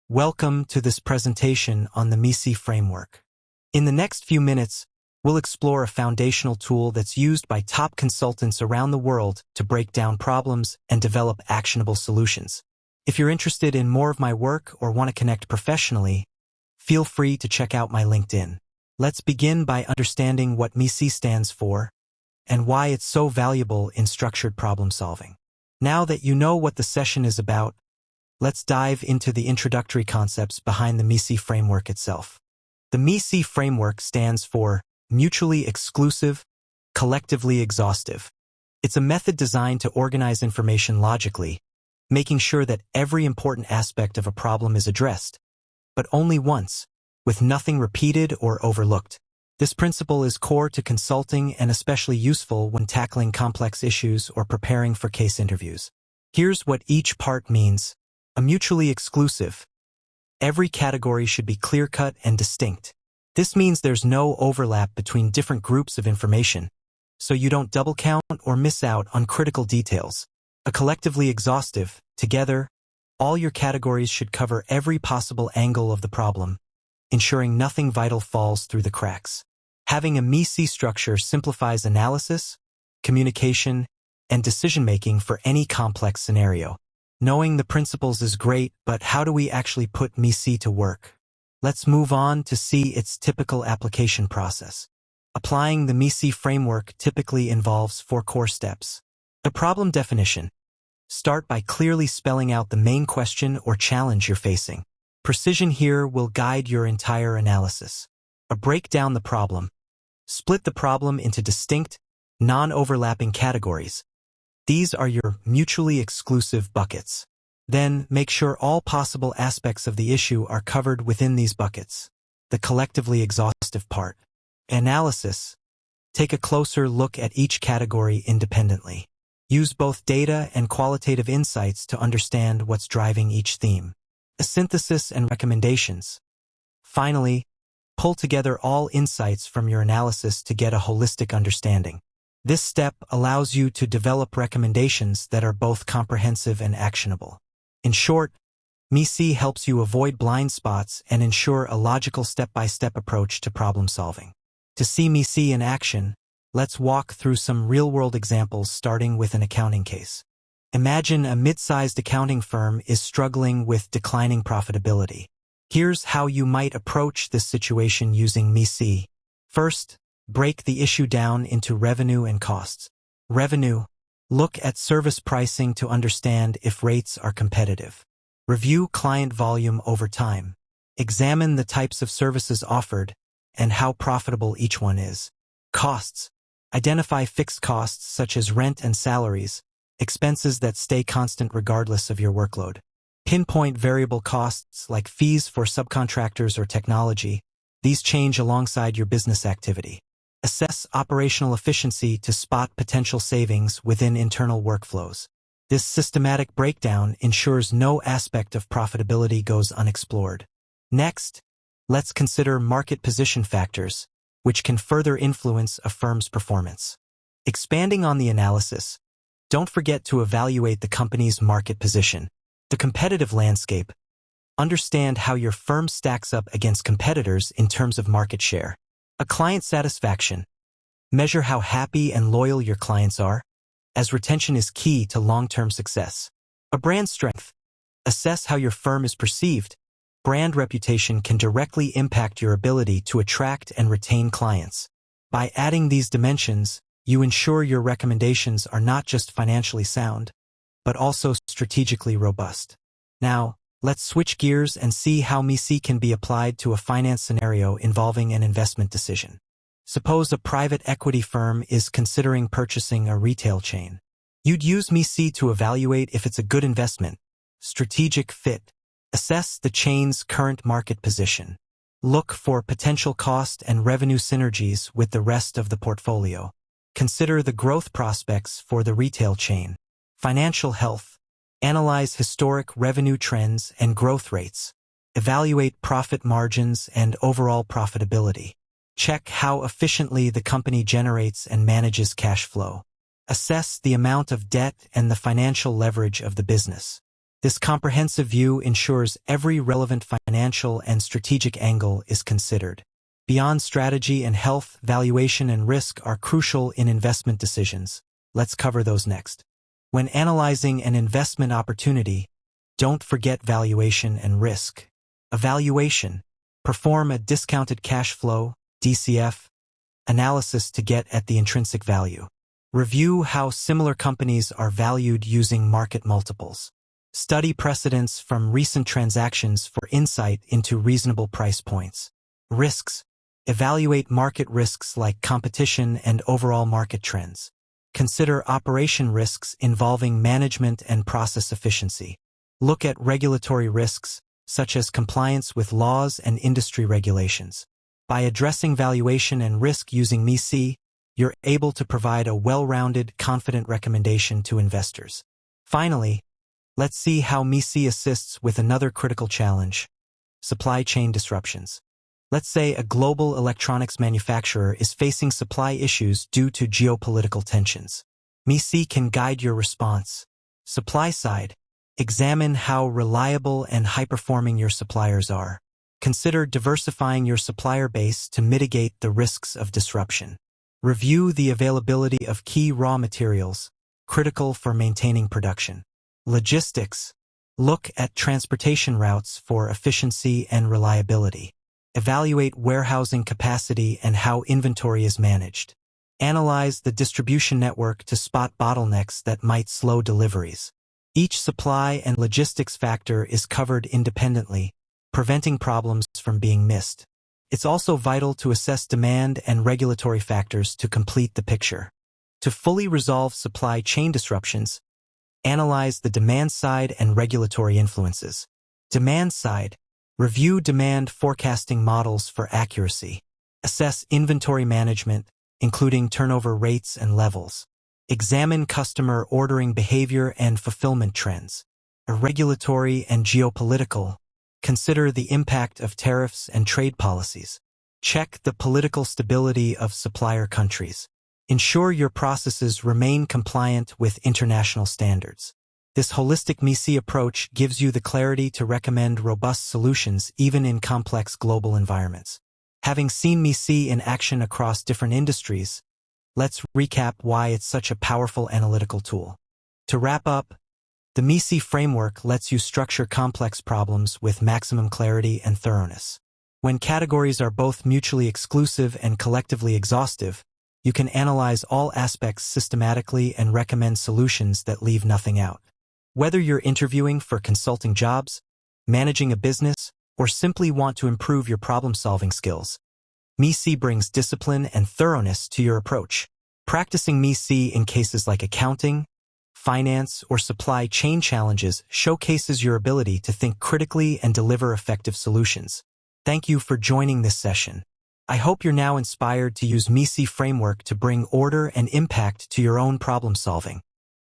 Welcome to this presentation on the MECE Framework. In the next few minutes, we'll explore a foundational tool that's used by top consultants around the world to break down problems and develop actionable solutions. If you're interested in more of my work or want to connect professionally, feel free to check out my LinkedIn. Let's begin by understanding what MECE stands for and why it's so valuable in structured problem solving. Now that you know what the session is about, let's dive into the introductory concepts behind the MECE framework itself. The MECE framework stands for Mutually Exclusive, Collectively Exhaustive. It's a method designed to organize information logically, making sure that every important aspect of a problem is addressed, but only once, with nothing repeated or overlooked. This principle is core to consulting and especially useful when tackling complex issues or preparing for case interviews. Here's what each part means. A mutually exclusive. Every category should be clear-cut and distinct. This means there's no overlap between different groups of information, so you don't double count or miss out on critical details. A collectively exhaustive. Together, all your categories should cover every possible angle of the problem, ensuring nothing vital falls through the cracks. Having a MECE structure simplifies analysis, communication, and decision-making for any complex scenario. Knowing the principles is great, but how do we actually put MECE to work? Let's move on to see its typical application process. Applying the MECE framework typically involves 4 core steps. The problem definition. Start by clearly spelling out the main question or challenge you're facing. Precision here will guide your entire analysis. Break down the problem. Split the problem into distinct, non-overlapping categories. These are your mutually exclusive buckets. Then, make sure all possible aspects of the issue are covered within these buckets. The collectively exhaustive part. Analysis. Take a closer look at each category independently. Use both data and qualitative insights to understand what's driving each theme. A synthesis and recommendations. Finally, pull together all insights from your analysis to get a holistic understanding. This step allows you to develop recommendations that are both comprehensive and actionable. In short, MECE helps you avoid blind spots and ensure a logical step-by-step approach to problem solving. To see MECE in action, let's walk through some real-world examples starting with an accounting case. Imagine a mid-sized accounting firm is struggling with declining profitability. Here's how you might approach this situation using MECE. First, break the issue down into revenue and costs. Revenue. Look at service pricing to understand if rates are competitive. Review client volume over time. Examine the types of services offered and how profitable each one is. Costs. Identify fixed costs such as rent and salaries, expenses that stay constant regardless of your workload. Pinpoint variable costs like fees for subcontractors or technology. These change alongside your business activity. Assess operational efficiency to spot potential savings within internal workflows. This systematic breakdown ensures no aspect of profitability goes unexplored. Next, let's consider market position factors, which can further influence a firm's performance. Expanding on the analysis, don't forget to evaluate the company's market position. The competitive landscape. Understand how your firm stacks up against competitors in terms of market share. A client satisfaction. Measure how happy and loyal your clients are, as retention is key to long-term success. A brand strength. Assess how your firm is perceived. Brand reputation can directly impact your ability to attract and retain clients. By adding these dimensions, you ensure your recommendations are not just financially sound, but also strategically robust. Now, let's switch gears and see how MECE can be applied to a finance scenario involving an investment decision. Suppose a private equity firm is considering purchasing a retail chain. You'd use MECE to evaluate if it's a good investment. Strategic fit. Assess the chain's current market position. Look for potential cost and revenue synergies with the rest of the portfolio. Consider the growth prospects for the retail chain. Financial health. Analyze historic revenue trends and growth rates. Evaluate profit margins and overall profitability. Check how efficiently the company generates and manages cash flow. Assess the amount of debt and the financial leverage of the business. This comprehensive view ensures every relevant financial and strategic angle is considered. Beyond strategy and health, valuation and risk are crucial in investment decisions. Let's cover those next. When analyzing an investment opportunity, don't forget valuation and risk. Evaluation. Perform a discounted cash flow, DCF, analysis to get at the intrinsic value. Review how similar companies are valued using market multiples. Study precedents from recent transactions for insight into reasonable price points. Risks. Evaluate market risks like competition and overall market trends. Consider operation risks involving management and process efficiency. Look at regulatory risks, such as compliance with laws and industry regulations. By addressing valuation and risk using MECE, you're able to provide a well-rounded, confident recommendation to investors. Finally, let's see how MECE assists with another critical challenge: supply chain disruptions. Let's say a global electronics manufacturer is facing supply issues due to geopolitical tensions. MECE can guide your response. Supply side. Examine how reliable and high-performing your suppliers are. Consider diversifying your supplier base to mitigate the risks of disruption. Review the availability of key raw materials, critical for maintaining production. Logistics. Look at transportation routes for efficiency and reliability. Evaluate warehousing capacity and how inventory is managed. Analyze the distribution network to spot bottlenecks that might slow deliveries. Each supply and logistics factor is covered independently, preventing problems from being missed. It's also vital to assess demand and regulatory factors to complete the picture. To fully resolve supply chain disruptions, analyze the demand side and regulatory influences. Demand side. Review demand forecasting models for accuracy. Assess inventory management, including turnover rates and levels. Examine customer ordering behavior and fulfillment trends. Regulatory and geopolitical. Consider the impact of tariffs and trade policies. Check the political stability of supplier countries. Ensure your processes remain compliant with international standards. This holistic MECE approach gives you the clarity to recommend robust solutions even in complex global environments. Having seen MECE in action across different industries, let's recap why it's such a powerful analytical tool. To wrap up, the MECE framework lets you structure complex problems with maximum clarity and thoroughness. When categories are both mutually exclusive and collectively exhaustive, you can analyze all aspects systematically and recommend solutions that leave nothing out. Whether you're interviewing for consulting jobs, managing a business, or simply want to improve your problem-solving skills, MECE brings discipline and thoroughness to your approach. Practicing MECE in cases like accounting, finance, or supply chain challenges showcases your ability to think critically and deliver effective solutions. Thank you for joining this session. I hope you're now inspired to use MECE framework to bring order and impact to your own problem-solving.